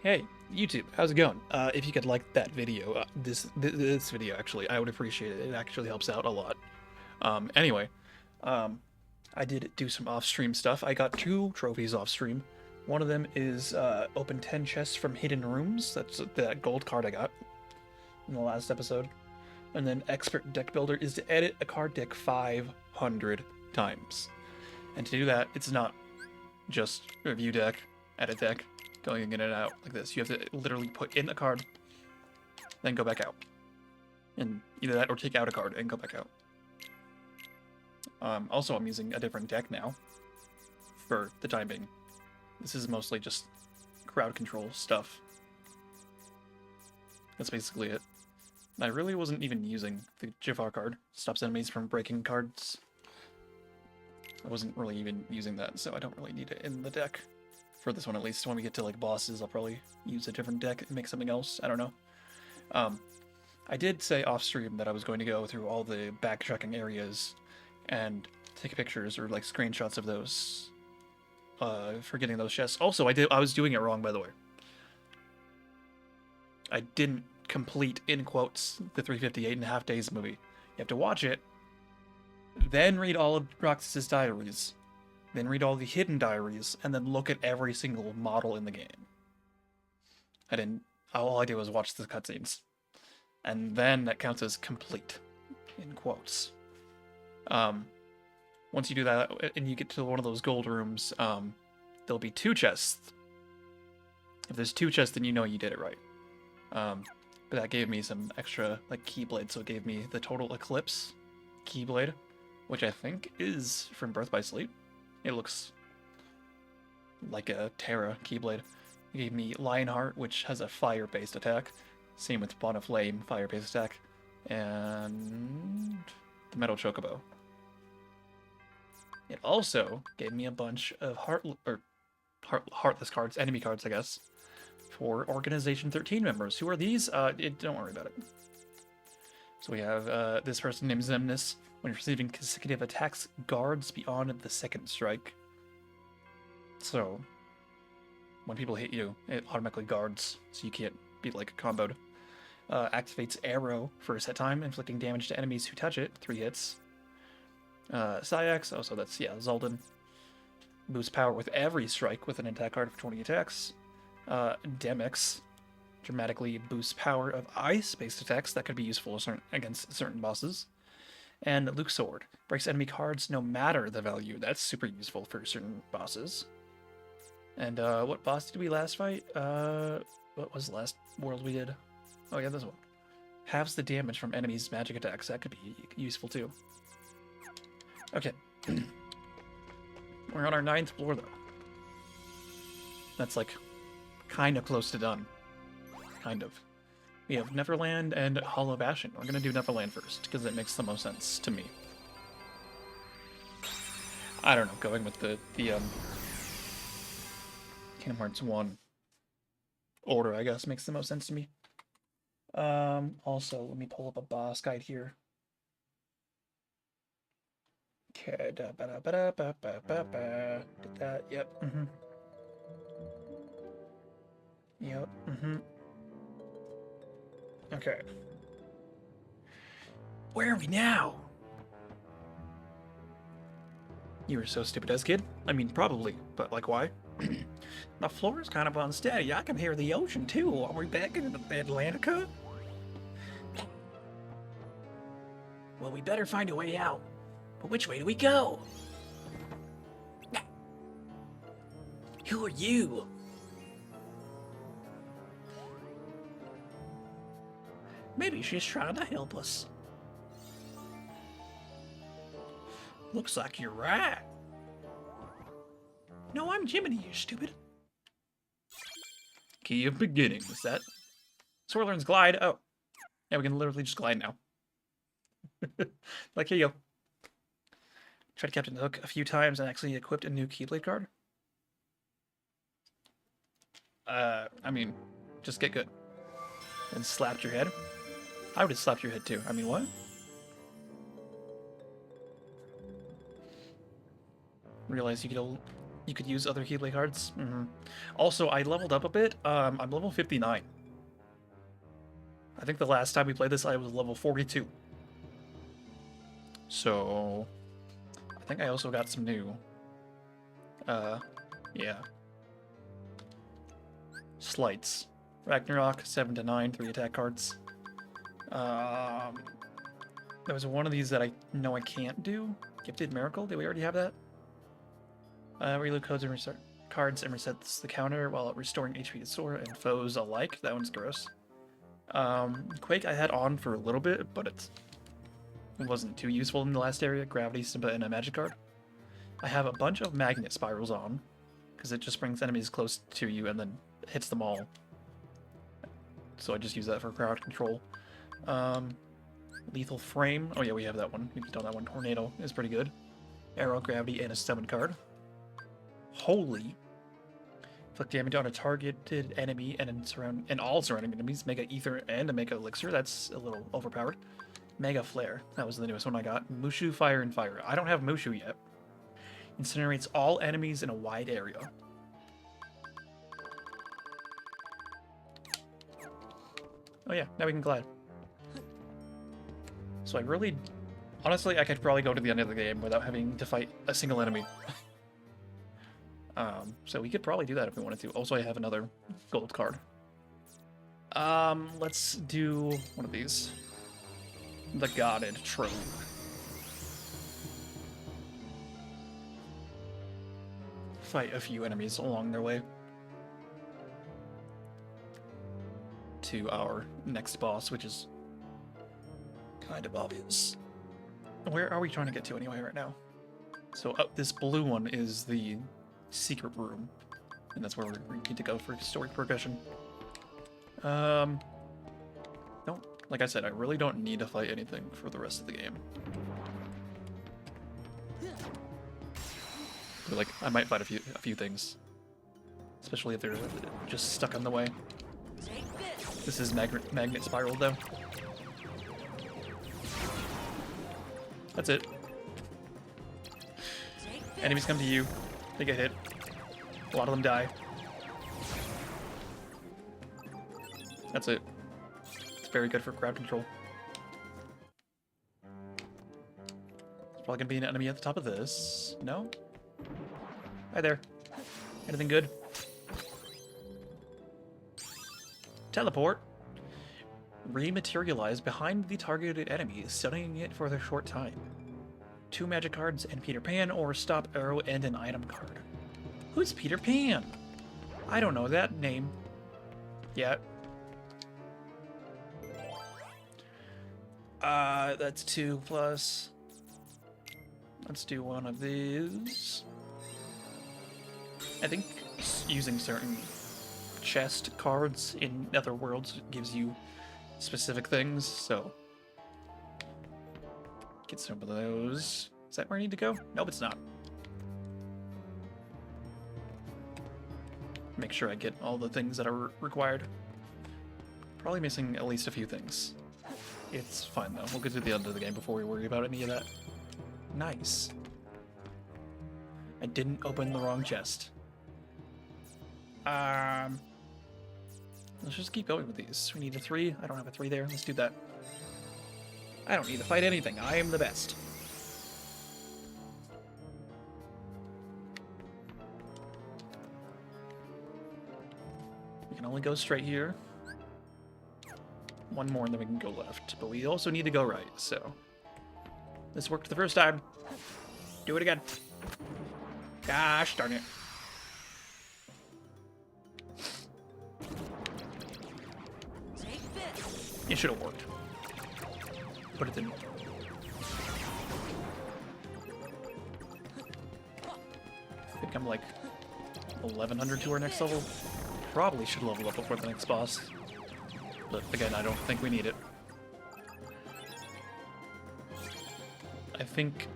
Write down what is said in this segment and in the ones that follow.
Hey, YouTube, how's it going? If you could like that video, this video actually, I would appreciate it. It actually helps out a lot. Anyway, um, I did do some off-stream stuff. I got 2 trophies off-stream. One of them is open 10 chests from hidden rooms. That's that gold card I got in the last episode. And then expert deck builder is to edit a card deck 500 times. And to do that, it's not just review deck, edit deck, going in and out like this. You have to literally put in a card, then go back out. And either that or take out a card and go back out. Also, I'm using a different deck now for the time being. This is mostly just crowd control stuff. That's basically it. I really wasn't even using the Jafar card. Stops enemies from breaking cards. I wasn't really even using that, so I don't really need it in the deck. For this one at least. When we get to like bosses, I'll probably use a different deck and make something else. I don't know. I did say off stream that I was going to go through all the backtracking areas and take pictures or like screenshots of those for getting those chests. Also, I was doing it wrong, by the way. I didn't complete, in quotes, the 358.5 Days movie. You have to watch it, then read all of Roxas's diaries, then read all the hidden diaries, and then look at every single model in the game. All I did was watch the cutscenes. And then that counts as complete, in quotes. Once you do that, and you get to one of those gold rooms, there'll be 2 chests. If there's 2 chests, then you know you did it right. But that gave me some extra, like, Keyblade, so it gave me the Total Eclipse Keyblade, which I think is from Birth by Sleep. It looks like a Terra Keyblade. It gave me Lionheart, which has a fire-based attack. Same with Spawn of Flame, fire-based attack. And the Metal Chocobo. It also gave me a bunch of Heartless cards, enemy cards, I guess, for Organization 13 members. Who are these? Don't worry about it. So we have this person named Zemnis. When receiving consecutive attacks, guards beyond the second strike. So, when people hit you, it automatically guards, so you can't be like comboed. Activates Arrow for a set time, inflicting damage to enemies who touch it, 3 hits. Syax, so that's, Zoldan. Boosts power with every strike with an attack card for 20 attacks. Demix dramatically boosts power of ice-based attacks that could be useful against certain bosses. And Luke Sword breaks enemy cards no matter the value. That's super useful for certain bosses. And what boss did we last fight? What was the last world we did? Oh yeah, this one. Halves the damage from enemies' magic attacks. That could be useful too. Okay. We're on our 9th floor though. That's like kind of close to done. Kind of. We have Neverland and Hollow Bastion. We're gonna do Neverland first, because it makes the most sense to me. I don't know, going with the Kingdom Hearts 1 order, I guess, makes the most sense to me. Also, let me pull up a boss guide here. Okay, did that, yep, Yep, Okay. Where are we now? You were so stupid as a kid? I mean, probably, but like, why? The floor is kind of unsteady. I can hear the ocean, too. Are we back in Atlantica? Well, we better find a way out. But which way do we go? Who are you? Maybe she's trying to help us. Looks like you're right. No, I'm Jiminy, you stupid. Key of beginning, is that? Swirlern's glide. Oh. Yeah, we can literally just glide now. Like, here you go. Tried Captain Hook a few times and actually equipped a new Keyblade card. I mean, just get good. And slapped your head. I would have slapped your head too. I mean, what? Realize you could You could use other Healy cards. Also, I leveled up a bit. I'm level 59. I think the last time we played this, I was level 42. So, I think I also got some new, yeah. Slights. Ragnarok, 7 to 9, 3 attack cards. There was one of these that I know I can't do. Gifted Miracle, did we already have that? Reload cards and resets the counter while restoring HP to Sora and foes alike. That one's gross. Quake I had on for a little bit, but it wasn't too useful in the last area. Gravity, Simba, and a magic card. I have a bunch of magnet spirals on, because it just brings enemies close to you and then hits them all. So I just use that for crowd control. Lethal Frame. Oh yeah, we have that one. We've done that one. Tornado is pretty good. Arrow, Gravity, and a summon card. Holy. Inflict damage on a targeted enemy and all surrounding enemies. Mega Ether and a Mega Elixir. That's a little overpowered. Mega Flare. That was the newest one I got. Mushu, Fire, and Fire. I don't have Mushu yet. Incinerates all enemies in a wide area. Oh yeah, now we can glide. So I really... Honestly, I could probably go to the end of the game without having to fight a single enemy. So we could probably do that if we wanted to. Also, I have another gold card. Let's do one of these. The Godded Trove. Fight a few enemies along their way to our next boss, which is kind of obvious. Where are we trying to get to anyway right now? So this blue one is the secret room, and that's where we need to go for story progression. No, like I said, I really don't need to fight anything for the rest of the game. But, like, I might fight a few things, especially if they're just stuck on the way. This is magnet spiral though. That's it. Enemies come to you. They get hit. A lot of them die. That's it. It's very good for crowd control. There's probably gonna be an enemy at the top of this. No? Hi there. Anything good? Teleport. Rematerialize behind the targeted enemy, stunning it for a short time. 2 magic cards and Peter Pan, or stop arrow and an item card. Who's Peter Pan? I don't know that name yet. That's 2 plus. Let's do one of these. I think using certain chest cards in other worlds gives you specific things, so get some of those. Is that where I need to go? Nope, it's not. Make sure I get all the things that are required. Probably missing at least a few things. It's fine though. We'll get to the end of the game before we worry about any of that. Nice. I didn't open the wrong chest. Let's just keep going with these. We need a 3. I don't have a 3 there. Let's do that. I don't need to fight anything. I am the best. We can only go straight here. One more and then we can go left. But we also need to go right, so... This worked the first time. Do it again. Gosh darn it. It should have worked. But it didn't. I think I'm like 1100 to our next level. Probably should level up before the next boss. But again, I don't think we need it. I think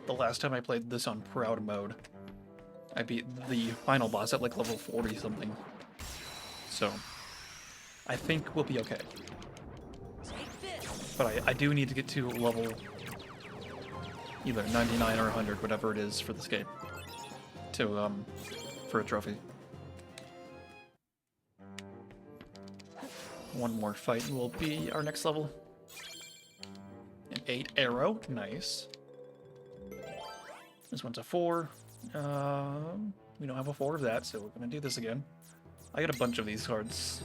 the last time I played this on Proud mode, I beat the final boss at like level 40 something. So, I think we'll be okay. But I do need to get to level either 99 or 100, whatever it is for this game, to for a trophy. One more fight will be our next level. An 8 arrow, nice. This one's a 4. We don't have a 4 of that, so we're gonna do this again. I got a bunch of these cards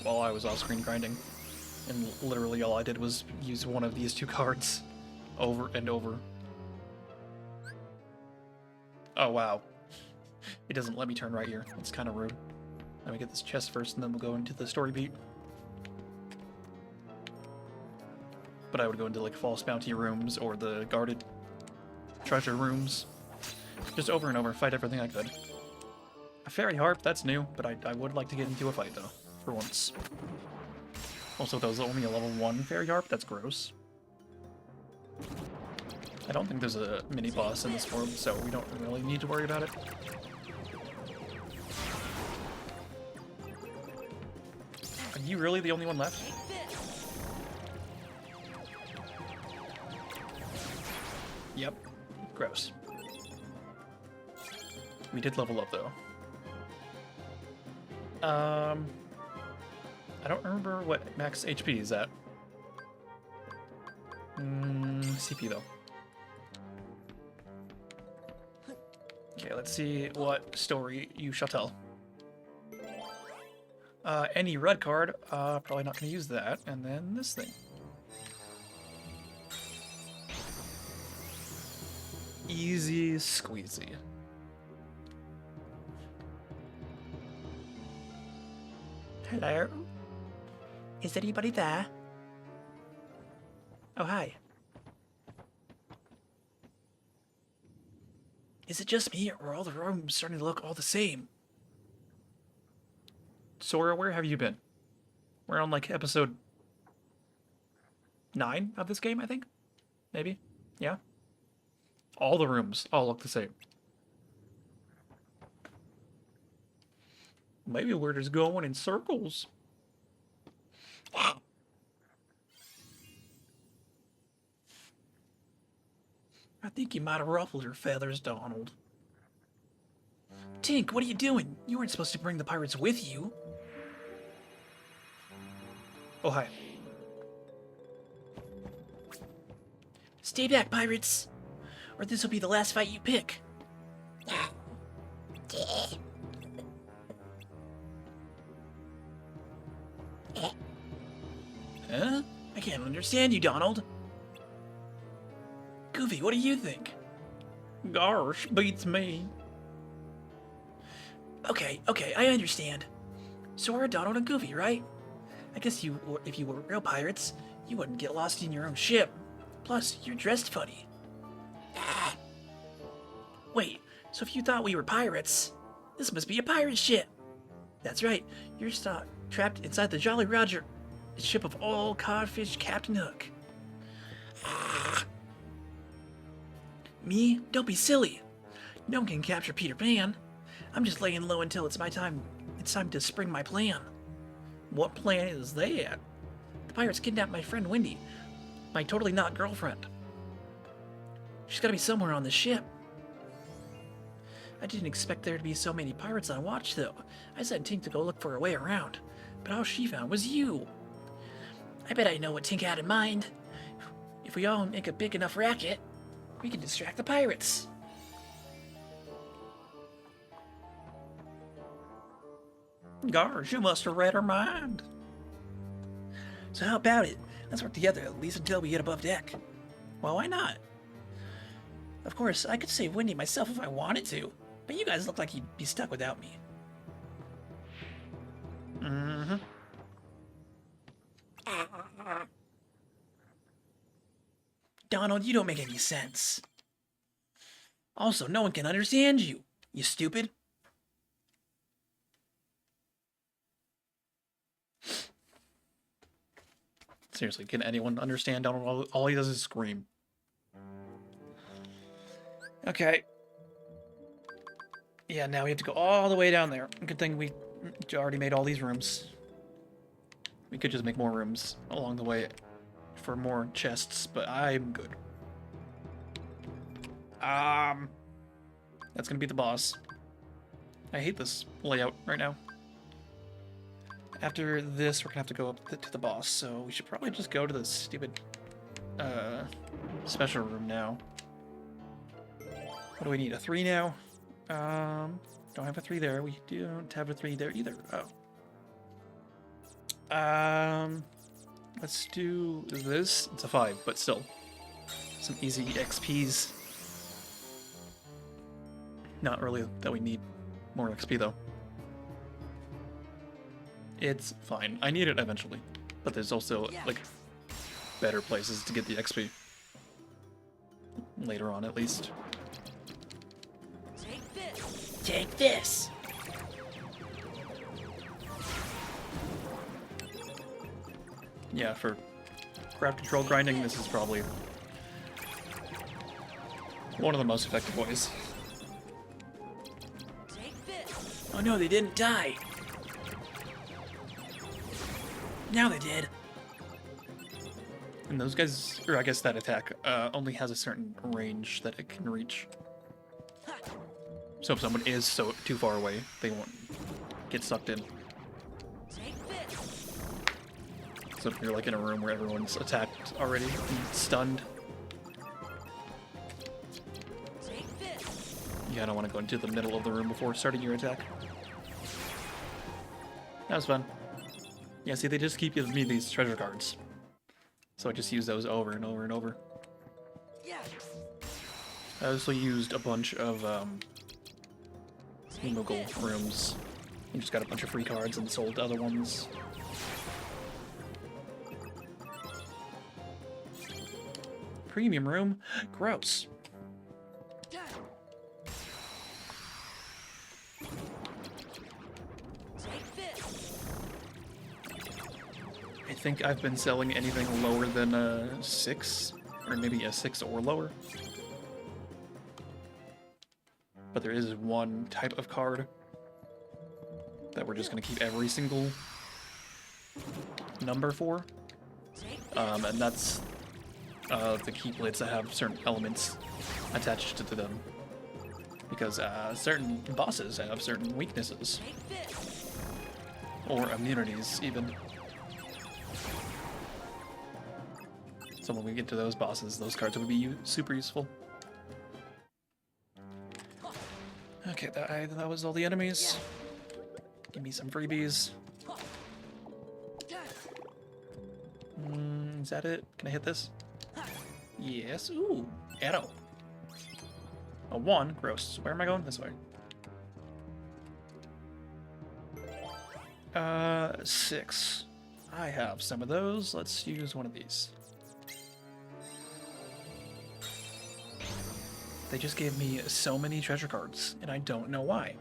while I was off-screen grinding, and literally all I did was use one of these 2 cards over and over. Oh wow. It doesn't let me turn right here. It's kind of rude. Let me get this chest first, and then we'll go into the story beat. But I would go into like false bounty rooms or the guarded treasure rooms. Just over and over, fight everything I could. A fairy harp, that's new, but I would like to get into a fight though, for once. Also, that was only a level 1 fairy harp, that's gross. I don't think there's a mini-boss in this world, so we don't really need to worry about it. Are you really the only one left? Yep. Gross. We did level up, though. I don't remember what max HP is at. CP, though. Okay, let's see what story you shall tell. Any red card, probably not going to use that. And then this thing. Easy squeezy. Hello? Is anybody there? Oh, hi. Is it just me, or are all the rooms starting to look all the same? Sora, where have you been? We're on, like, episode 9 of this game, I think? Maybe? Yeah? All the rooms all look the same. Maybe we're just going in circles. I think you might have ruffled your feathers, Donald. Tink, what are you doing? You weren't supposed to bring the pirates with you. Oh, hi. Stay back, pirates. Or this will be the last fight you pick. Huh? I can't understand you, Donald. Goofy, what do you think? Gosh, beats me. Okay, I understand. Sora, Donald, and Goofy, right? I guess if you were real pirates, you wouldn't get lost in your own ship. Plus, you're dressed funny. Wait, so if you thought we were pirates, this must be a pirate ship. That's right, you're trapped inside the Jolly Roger, the ship of all codfish Captain Hook. Me? Don't be silly. No one can capture Peter Pan. I'm just laying low until it's time to spring my plan. What plan is that? The pirates kidnapped my friend Wendy, my totally not girlfriend. She's gotta be somewhere on the ship. I didn't expect there to be so many pirates on watch, though. I sent Tink to go look for a way around, but all she found was you. I bet I know what Tink had in mind. If we all make a big enough racket, we can distract the pirates. Gosh, you must have read her mind. So how about it? Let's work together, at least until we get above deck. Well, why not? Of course, I could save Wendy myself if I wanted to, but you guys look like you'd be stuck without me. Mm-hmm. Donald, you don't make any sense. Also, no one can understand you, you stupid. Seriously, can anyone understand Donald? All he does is scream. Okay. Yeah, now we have to go all the way down there. Good thing we already made all these rooms. We could just make more rooms along the way for more chests, but I'm good. That's gonna be the boss. I hate this layout right now. After this, we're gonna have to go up to the boss, so we should probably just go to the stupid special room now. What do we need? A 3 now? Don't have a 3 there. We don't have a 3 there either. Oh. Let's do this. It's a 5, but still. Some easy XPs. Not really that we need more XP, though. It's fine. I need it eventually. But there's also, like, better places to get the XP. Later on, at least. Take this! Take this! Yeah, for crowd control grinding, this is probably one of the most effective ways. Take this. Oh no, they didn't die! Now they did! And those guys, or I guess that attack, only has a certain range that it can reach. So if someone is too far away, they won't get sucked in. Take this. So if you're like in a room where everyone's attacked already and stunned, Take this. you kind of want to go into the middle of the room before starting your attack. That was fun. Yeah, see, they just keep giving me these treasure cards. So I just use those over and over and over. Yeah. I also used a bunch of Moogle rooms. You just got a bunch of free cards and sold other ones. Premium room? Gross. Take this. I think I've been selling anything lower than a 6, or maybe a 6 or lower. But there is one type of card that we're just going to keep every single number for. And that's the keyblades that have certain elements attached to them. Because certain bosses have certain weaknesses. Or immunities, even. So when we get to those bosses, those cards would be super useful. Okay, that was all the enemies. Give me some freebies. Is that it? Can I hit this? Yes. Ooh, arrow. A 1. Gross. Where am I going? This way. 6. I have some of those. Let's use one of these. They just gave me so many treasure cards, and I don't know why.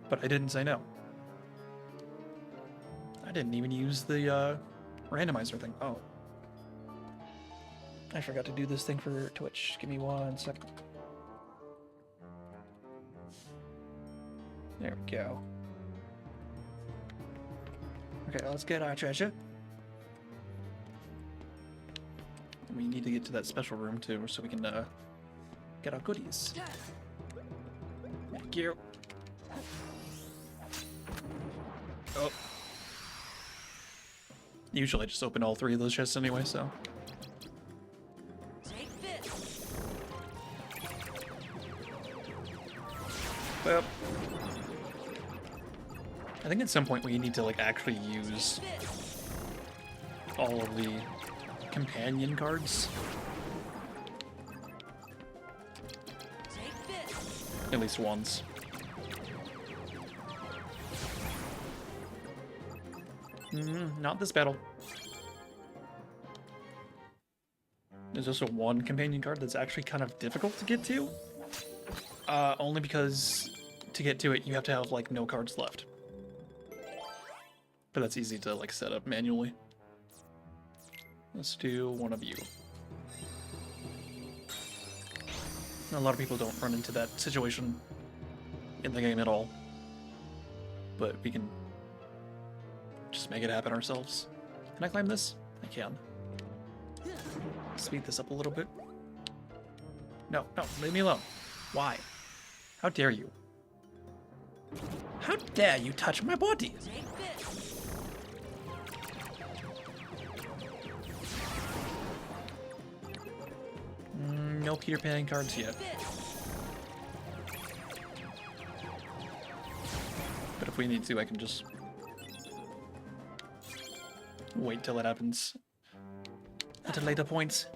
But I didn't say no. I didn't even use the randomizer thing. Oh. I forgot to do this thing for Twitch. Give me 1 second. There we go. Okay, let's get our treasure. We need to get to that special room too, so we can get our goodies. Thank you. Oh. Usually I just open all 3 of those chests anyway, so. Take this. Well, I think at some point we need to like actually use all of the companion cards. Take this. At least once. Not this battle. There's also one companion card that's actually kind of difficult to get to. Only because to get to it you have to have like no cards left. But that's easy to like set up manually. Let's do one of you. A lot of people don't run into that situation in the game at all. But we can just make it happen ourselves. Can I climb this? I can. Speed this up a little bit. No, no, leave me alone. Why? How dare you? How dare you touch my body? Take this. No Peter Pan cards yet. Take this. But if we need to, I can just wait till it happens at a later point.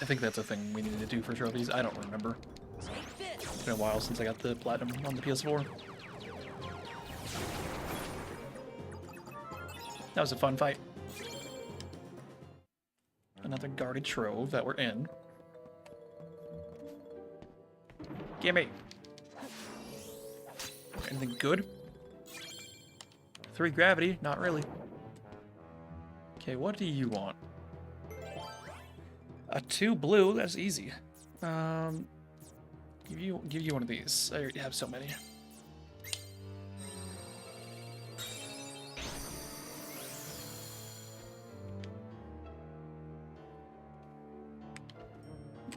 I think that's a thing we need to do for trophies. I don't remember. Take this. It's been a while since I got the platinum on the PS4. That was a fun fight. Another guarded trove that we're in. Gimme! Anything good? 3 gravity? Not really. Okay, what do you want? A 2 blue? That's easy. Give you one of these. I already have so many.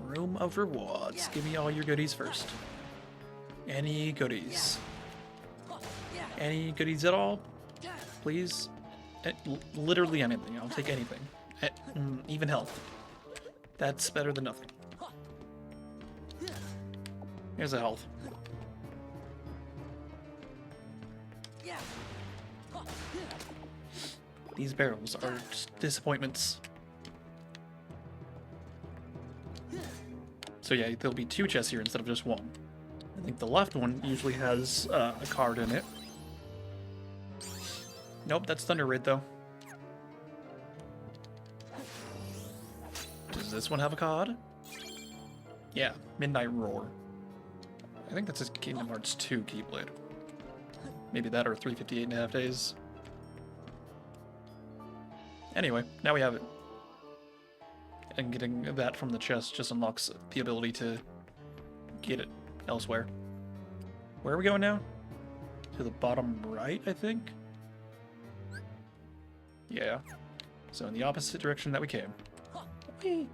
Room of rewards. Give me all your goodies first. Any goodies? Yeah. Any goodies at all? Please? Literally anything. I'll take anything. Even health. That's better than nothing. Here's a health. Yeah. These barrels are just disappointments. So yeah, there'll be 2 chests here instead of just 1. I think the left one usually has a card in it. Nope, that's Thunder Raid though. Does this one have a card? Yeah, Midnight Roar. I think that's a Kingdom Hearts 2 Keyblade. Maybe that or 358.5 days. Anyway, now we have it. And getting that from the chest just unlocks the ability to get it elsewhere. Where are we going now? To the bottom right, I think? Yeah. So in the opposite direction that we came. Whee!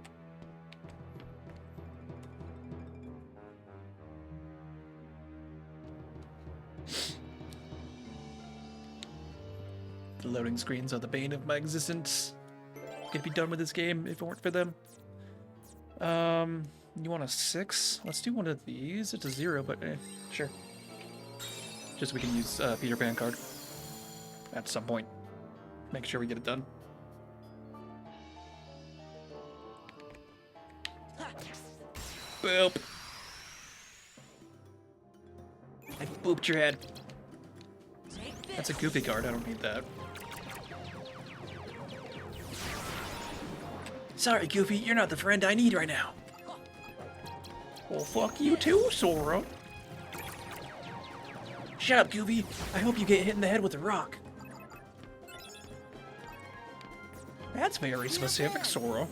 The loading screens are the bane of my existence. Could be done with this game if it weren't for them. You want a 6? Let's do one of these. It's a 0, but sure. Just so we can use Peter Pan card at some point. Make sure we get it done. Boop. I booped your head. Take this. That's a goofy card. I don't need that. Sorry, Goofy. You're not the friend I need right now. Well, fuck you too, Sora. Shut up, Goofy. I hope you get hit in the head with a rock. That's very specific, Sora.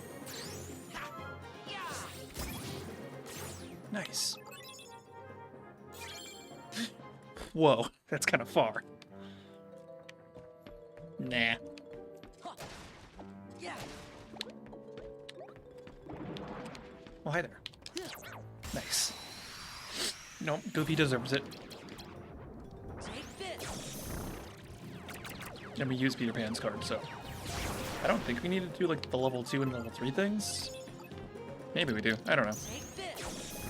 Nice. Whoa, that's kind of far. Nah. Yeah. Well, hi there. Nice. Nope, Goofy deserves it. Take this. And we use Peter Pan's card, so... I don't think we need to do, like, the level 2 and level 3 things. Maybe we do. I don't know. Take this.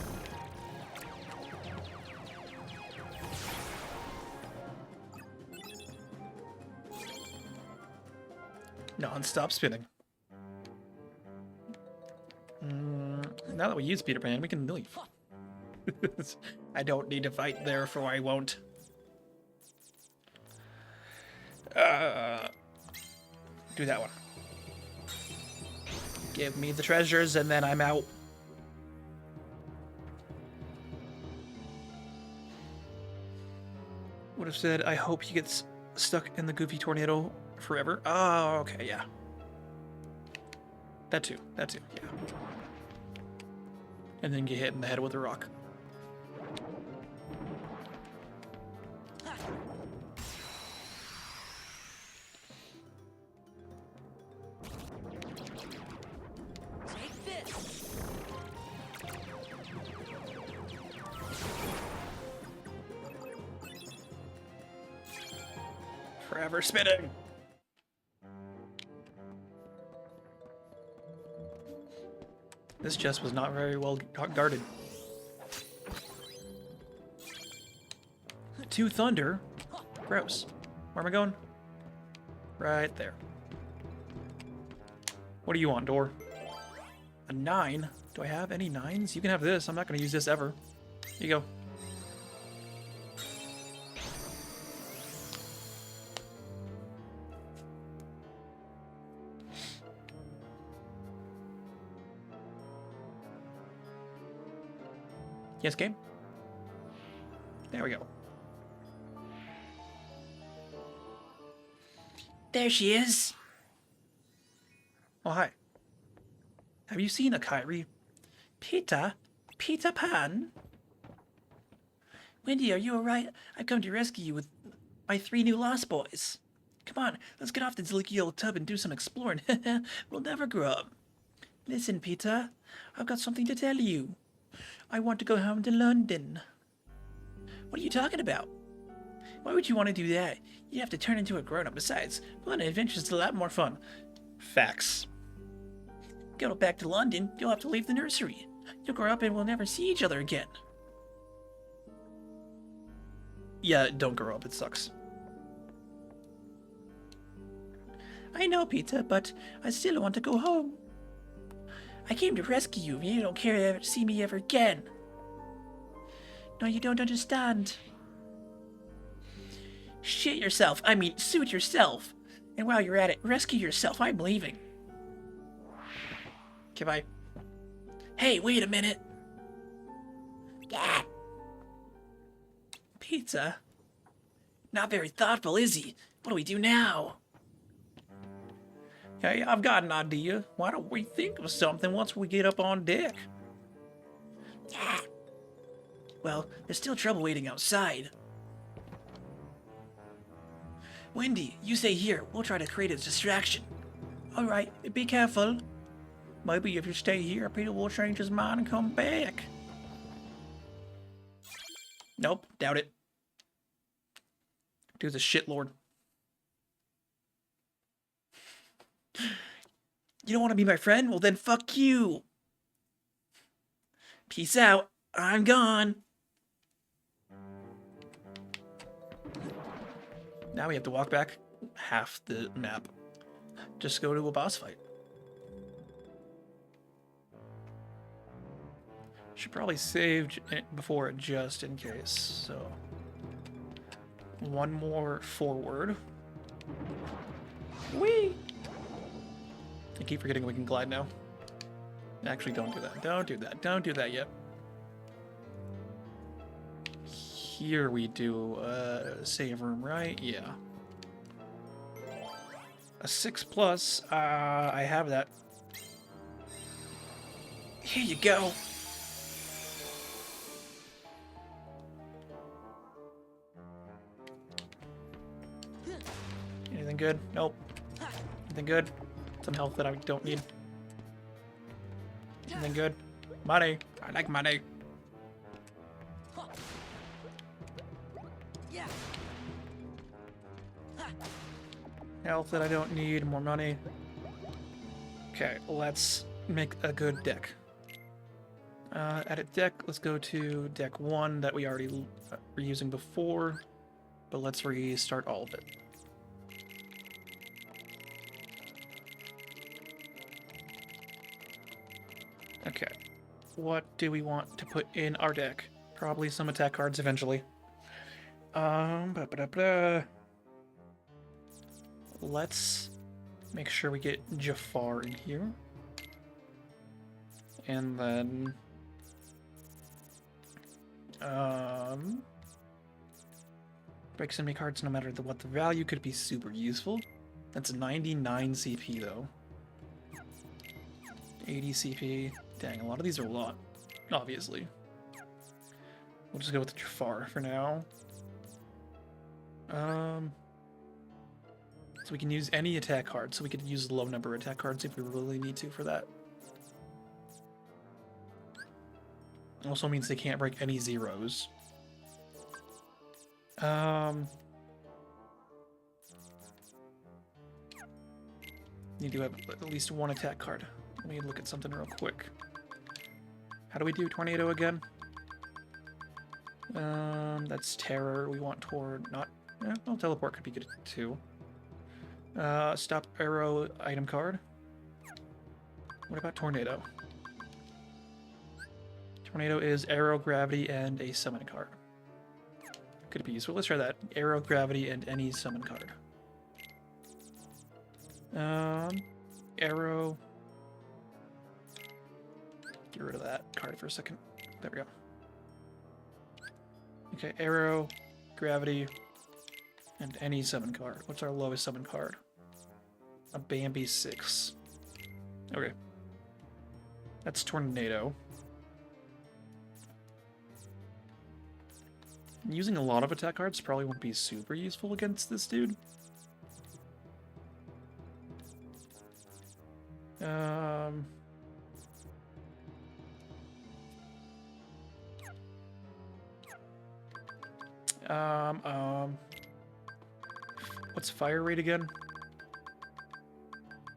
Non-stop spinning. Now that we use Peter Pan, we can leave. I don't need to fight, therefore I won't. Do that one. Give me the treasures and then I'm out. Would have said, I hope he gets stuck in the Goofy tornado forever. Oh, okay, yeah. That too, yeah. And then get hit in the head with a rock. Take this. Forever spinning. This chest was not very well guarded. 2 thunder. Gross. Where am I going? Right there. What do you want, door? A 9? Do I have any 9s? You can have this. I'm not going to use this ever. Here you go. Yes, game? There we go. There she is! Oh, hi. Have you seen a Kyrie? Peter? Peter Pan? Wendy, are you alright? I've come to rescue you with my 3 new Lost Boys. Come on, let's get off this leaky old tub and do some exploring. We'll never grow up. Listen, Peter, I've got something to tell you. I want to go home to London. What are you talking about? Why would you want to do that? You have to turn into a grown-up. Besides, going on adventures is a lot more fun. Facts. Go back to London, you'll have to leave the nursery. You'll grow up and we'll never see each other again. Yeah, don't grow up. It sucks. I know, Peter, but I still want to go home. I came to rescue you, and you don't care to see me ever again. No, you don't understand. Shit yourself. I mean, suit yourself. And while you're at it, rescue yourself. I'm leaving. Okay, bye. Hey, wait a minute. Yeah. Pizza? Not very thoughtful, is he? What do we do now? Hey, I've got an idea. Why don't we think of something once we get up on deck? Yeah. Well, there's still trouble waiting outside. Wendy, you stay here. We'll try to create a distraction. Alright, be careful. Maybe if you stay here, Peter will change his mind and come back. Nope, doubt it. Dude's a shitlord. You don't want to be my friend? Well then fuck you. Peace out. I'm gone. Now we have to walk back half the map. Just go to a boss fight. Should probably save before it just in case. So, one more forward. Whee! I keep forgetting we can glide now. Actually, don't do that. Don't do that. Don't do that yet. Here we do save room, right? Yeah. A 6+. I have that. Here you go. Anything good? Nope. Anything good? Some health that I don't need. Anything good? Money. I like money. Health that I don't need. More money. Okay, let's make a good deck. Edit deck. Let's go to deck 1 that we already were using before, but let's restart all of it. Okay, what do we want to put in our deck? Probably some attack cards eventually. Let's make sure we get Jafar in here. And then... break enemy cards no matter what the value could be super useful. That's 99 CP though. 80 CP. Dang, a lot of these are a lot, obviously. We'll just go with Jafar for now. So we can use any attack card, so we could use low number attack cards if we really need to for that. Also means they can't break any zeros. You do have at least one attack card. Let me look at something real quick. How do we do tornado again? That's terror. We want toward not. Well, teleport could be good too. Stop arrow item card. What about tornado? Tornado is arrow, gravity, and a summon card. Could be useful. Let's try that. Arrow, gravity, and any summon card. Arrow. Get rid of that card for a second. There we go. Okay, arrow, gravity, and any summon card. What's our lowest summon card? A Bambi 6. Okay. That's tornado. Using a lot of attack cards probably won't be super useful against this dude. What's fire rate again?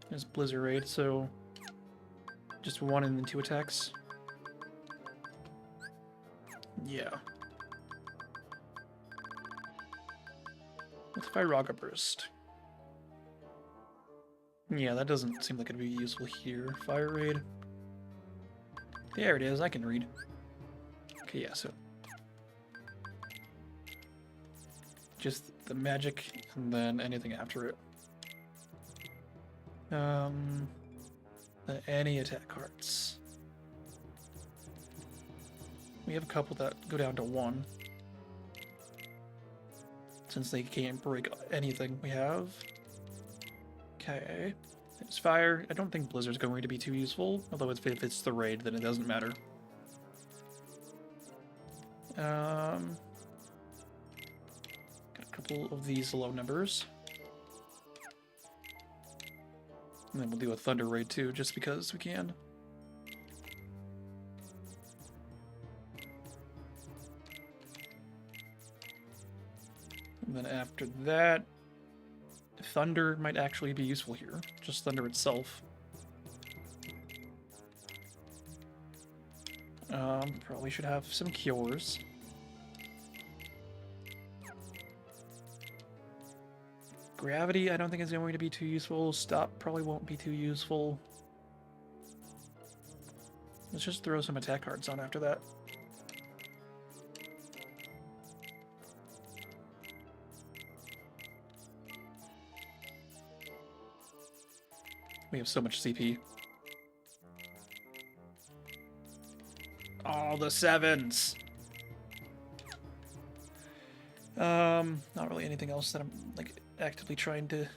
There's blizzard rate, so just 1 and then 2 attacks. Yeah. What's Firaga Burst? Yeah, that doesn't seem like it'd be useful here. Fire raid. There it is, I can read. Okay, yeah, so just the magic and then anything after it. Any attack cards. We have a couple that go down to 1. Since they can't break anything we have. Okay. It's fire. I don't think Blizzard's going to be too useful. Although if it's the raid, then it doesn't matter. Got a couple of these low numbers. And then we'll do a Thunder Raid too, just because we can. And then after that, Thunder might actually be useful here. Just Thunder itself. Probably should have some cures. Gravity, I don't think is going to be too useful. Stop probably won't be too useful. Let's just throw some attack cards on after that. We have so much CP. All the 7s! Not really anything else that I'm, like, actively trying to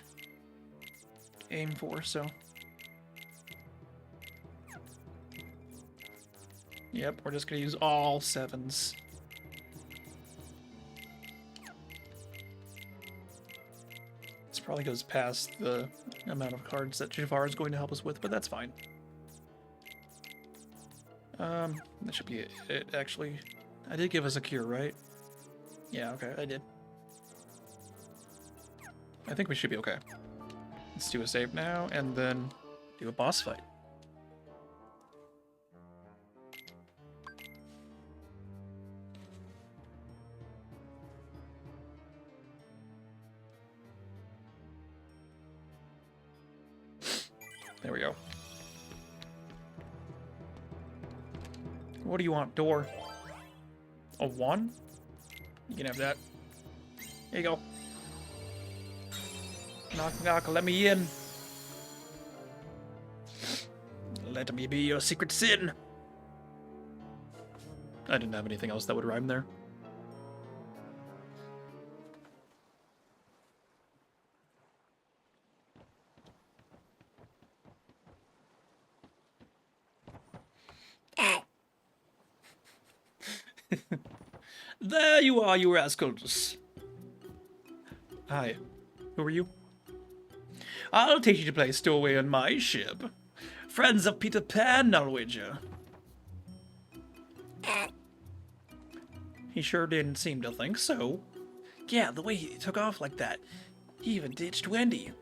aim for, so... Yep, we're just gonna use all 7s. This probably goes past the amount of cards that Jafar is going to help us with, but that's fine. That should be it, actually. I did give us a cure, right? Yeah, okay, I did. I think we should be okay. Let's do a save now, and then do a boss fight. There we go. What do you want, door? A 1? You can have that. There you go. Knock, knock, let me in. Let me be your secret sin. I didn't have anything else that would rhyme there. There you are, you rascals. Hi. Who are you? I'll take you to play stowaway on my ship. Friends of Peter Pan, I'll wager. He sure didn't seem to think so. Yeah, the way he took off like that. He even ditched Wendy.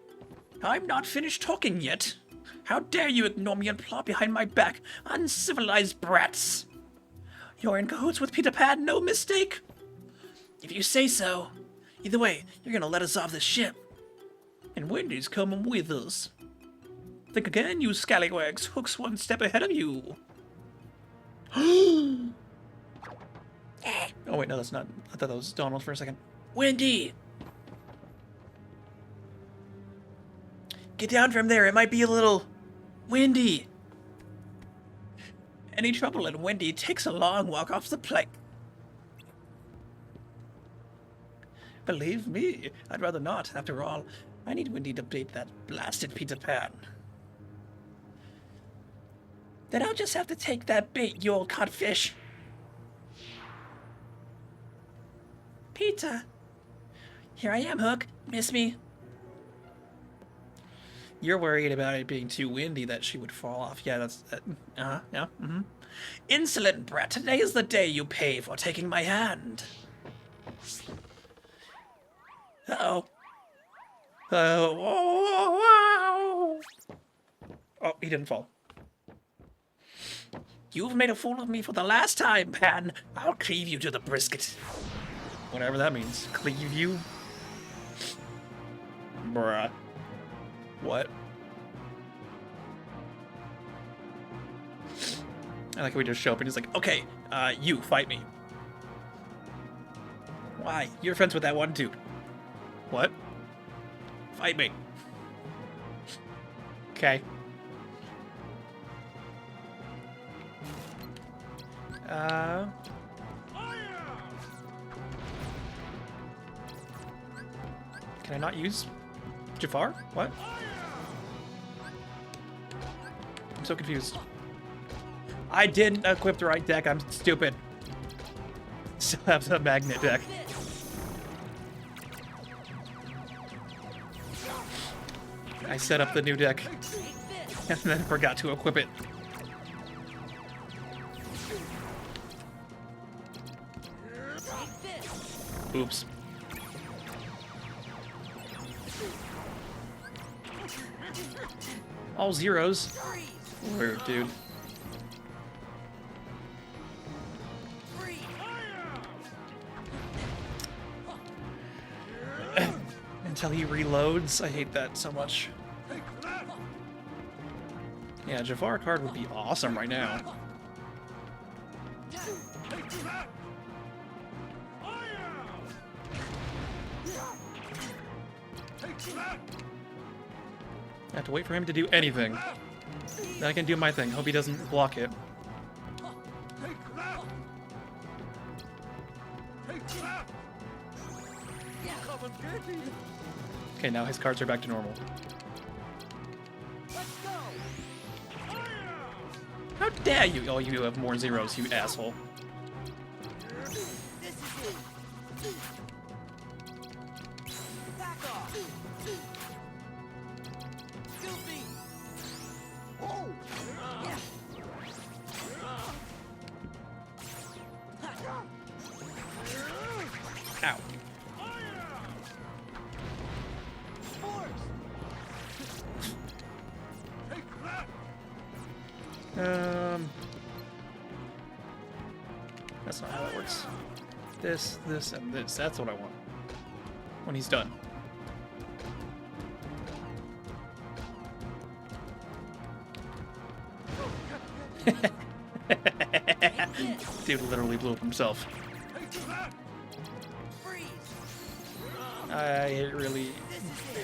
I'm not finished talking yet. How dare you ignore me and plot behind my back, uncivilized brats! You're in cahoots with Peter Pan, no mistake! If you say so. Either way, you're gonna let us off this ship. And Wendy's coming with us. Think again, you scallywags. Hook's one step ahead of you. Oh wait, no, that's not. I thought that was Donald for a second. Wendy! Get down from there, it might be a little windy. Any trouble in Wendy takes a long walk off the plank. Believe me, I'd rather not. After all, I need Wendy to beat that blasted Peter Pan. Then I'll just have to take that bait, you old codfish. Peter. Here I am, Hook. Miss me? You're worried about it being too windy that she would fall off. Yeah, that's... yeah, mm-hmm. Insolent brat, today is the day you pay for taking my hand. Uh-oh. Oh, he didn't fall. You've made a fool of me for the last time, Pan. I'll cleave you to the brisket. Whatever that means. Cleave you? Bruh. What? I like how we just show up and he's like, okay, you, fight me. Why? You're friends with that one dude. What? Fight me. Okay. Can I not use Jafar? What? I'm so confused. I didn't equip the right deck. I'm stupid. Still have the magnet deck. I set up the new deck and then forgot to equip it. Oops. All zeros. Weird, dude. Until he reloads. I hate that so much. Yeah, Jafar card would be awesome right now. I have to wait for him to do anything. Then I can do my thing. Hope he doesn't block it. Okay, now his cards are back to normal. How dare you! Oh, you have more zeros, you asshole. That's not how that works. This, this, and this. That's what I want. When he's done. Dude literally blew up himself. I really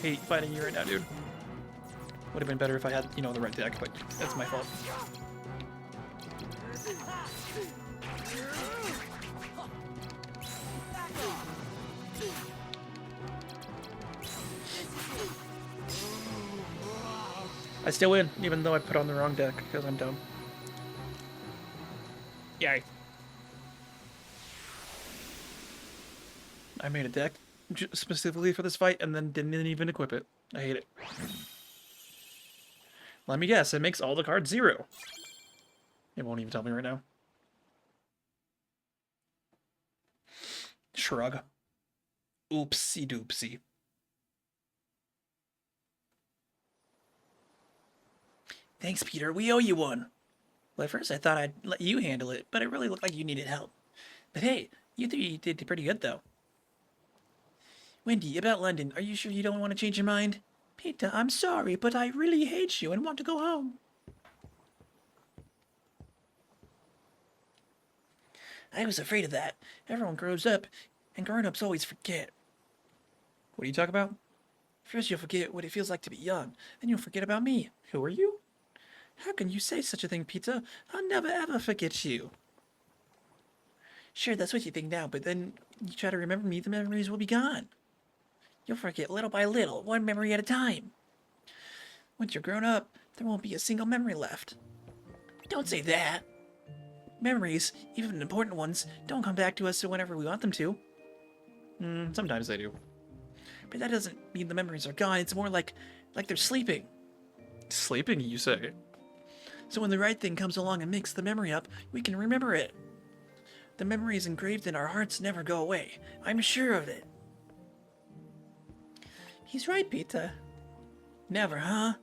hate fighting you right now, dude. Would have been better if I had, you know, the right deck, but that's my fault. I still win, even though I put on the wrong deck, because I'm dumb. Yay. I made a deck specifically for this fight and then didn't even equip it. I hate it. Let me guess, it makes all the cards 0. It won't even tell me right now. Shrug. Oopsie doopsie. Thanks, Peter. We owe you one. Well, at first I thought I'd let you handle it, but it really looked like you needed help. But hey, you three did pretty good, though. Wendy, about London, are you sure you don't want to change your mind? Peter, I'm sorry, but I really hate you and want to go home. I was afraid of that. Everyone grows up, and grown-ups always forget. What are you talking about? First you'll forget what it feels like to be young, then you'll forget about me. Who are you? How can you say such a thing, Peter? I'll never ever forget you. Sure, that's what you think now, but then you try to remember me, the memories will be gone. You'll forget little by little, one memory at a time. Once you're grown up, there won't be a single memory left. Don't say that. Memories, even important ones, don't come back to us whenever we want them to. Sometimes they do. But that doesn't mean the memories are gone. It's more like they're sleeping. Sleeping, you say? So when the right thing comes along and makes the memory up, we can remember it. The memories engraved in our hearts never go away. I'm sure of it. He's right, Peter. Never, huh?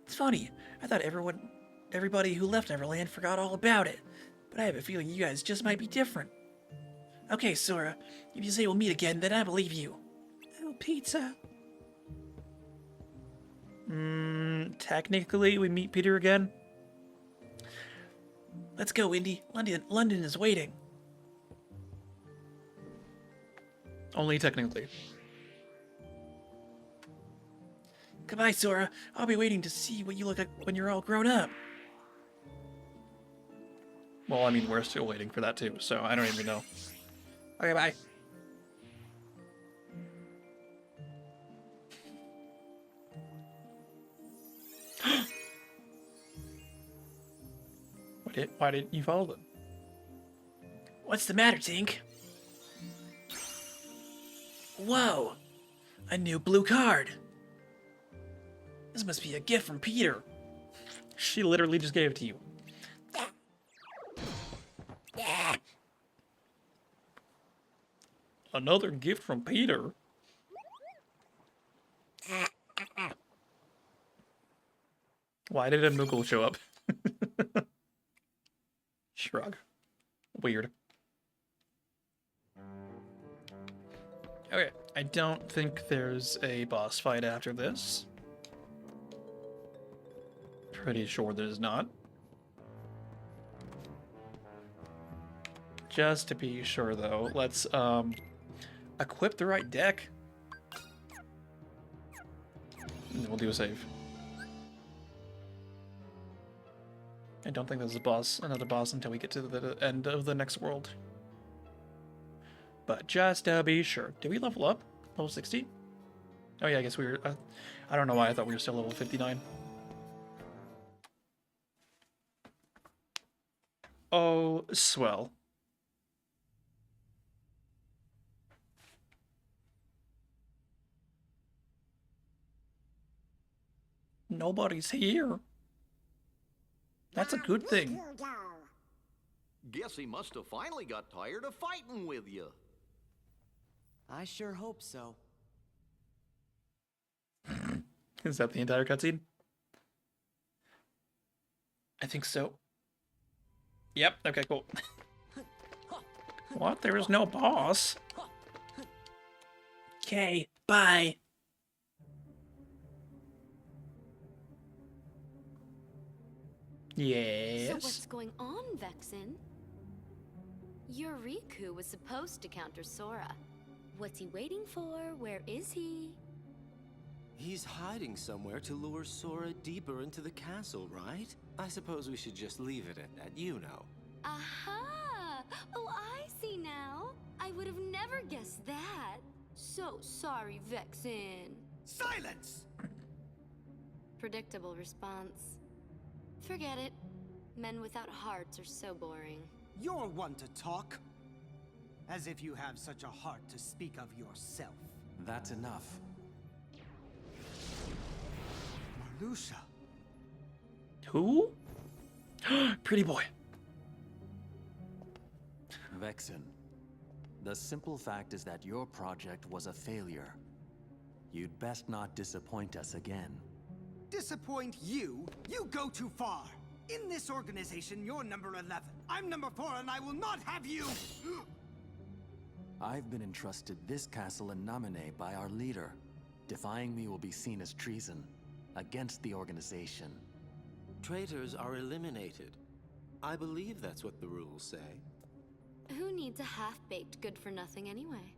It's funny. I thought everybody who left Neverland forgot all about it. But I have a feeling you guys just might be different. Okay, Sora. If you say we'll meet again, then I believe you. Oh, pizza. Technically, we meet Peter again. Let's go, Indy. London is waiting. Only technically. Goodbye, Sora. I'll be waiting to see what you look like when you're all grown up. Well, I mean, we're still waiting for that too, so I don't even know. Okay, bye. Why didn't you follow them? What's the matter, Tink? Whoa! A new blue card! This must be a gift from Peter. She literally just gave it to you. Another gift from Peter? Why did a Moogle show up? Shrug. Weird. Okay, I don't think there's a boss fight after this. Pretty sure there's not. Just to be sure, though, let's equip the right deck. And then we'll do a save. I don't think there's another boss until we get to the end of the next world. But just to be sure. Did we level up? Level 60? Oh yeah, I guess we were... I don't know why I thought we were still level 59. Oh, swell. Nobody's here. That's a good thing. Guess he must have finally got tired of fighting with you. I sure hope so. Is that the entire cutscene? I think so. Yep, okay, cool. What? There is no boss? Okay, bye. Yes. So what's going on, Vexen? Your Riku was supposed to counter Sora. What's he waiting for? Where is he? He's hiding somewhere to lure Sora deeper into the castle, right? I suppose we should just leave it at that, you know. Aha! Oh, I see now. I would have never guessed that. So sorry, Vexen. Silence! Predictable response. Forget it. Men without hearts are so boring. You're one to talk. As if you have such a heart to speak of yourself. That's enough. Marluxia. Who? Pretty boy. Vexen, the simple fact is that your project was a failure. You'd best not disappoint us again. disappoint you, you go too far. In this organization, you're number 11. I'm number 4, and I will not have you! I've been entrusted this castle in Namine by our leader. Defying me will be seen as treason against the organization. Traitors are eliminated. I believe that's what the rules say. Who needs a half-baked good-for-nothing anyway?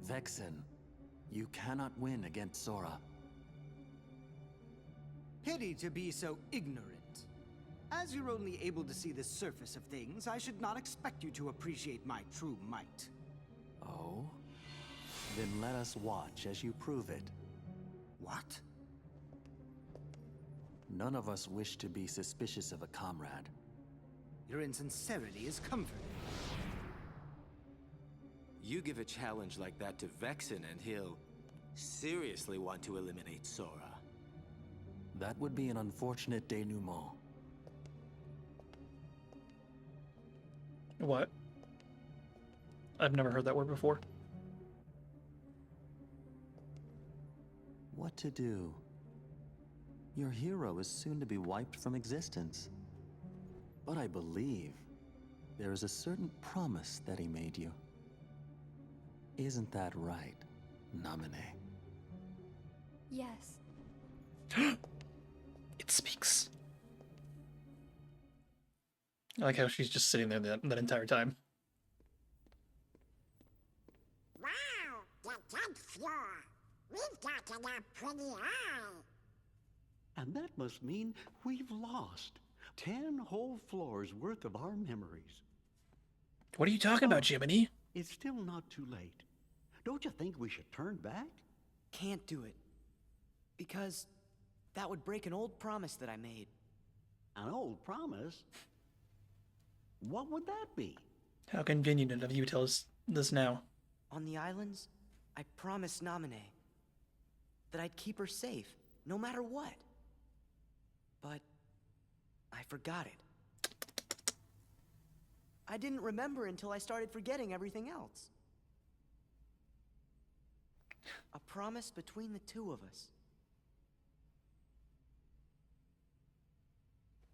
Vexen, you cannot win against Sora. Pity to be so ignorant. As you're only able to see the surface of things, I should not expect you to appreciate my true might. Oh? Then let us watch as you prove it. What? None of us wish to be suspicious of a comrade. Your insincerity is comforting. You give a challenge like that to Vexen and he'll seriously want to eliminate Sora. That would be an unfortunate denouement. What? I've never heard that word before. What to do? Your hero is soon to be wiped from existence. But I believe there is a certain promise that he made you. Isn't that right, Namine? Yes. It speaks. I like how she's just sitting there that entire time. Wow, the 10th floor. We've got a pretty eye. And that must mean we've lost 10 whole floors worth of our memories. What are you talking about, Jiminy? It's still not too late. Don't you think we should turn back? Can't do it. Because that would break an old promise that I made. An old promise? What would that be? How convenient of you to tell us this now. On the islands, I promised Namine that I'd keep her safe, no matter what. But I forgot it. I didn't remember until I started forgetting everything else. A promise between the two of us.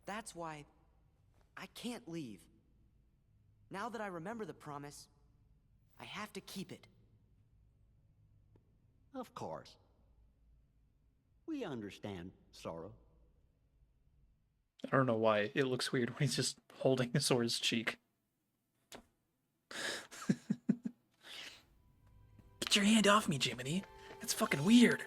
That's why I can't leave. Now that I remember the promise, I have to keep it. Of course. We understand, Sora. I don't know why it looks weird when he's just holding Sora's cheek. Get your hand off me, Jiminy. That's fucking weird.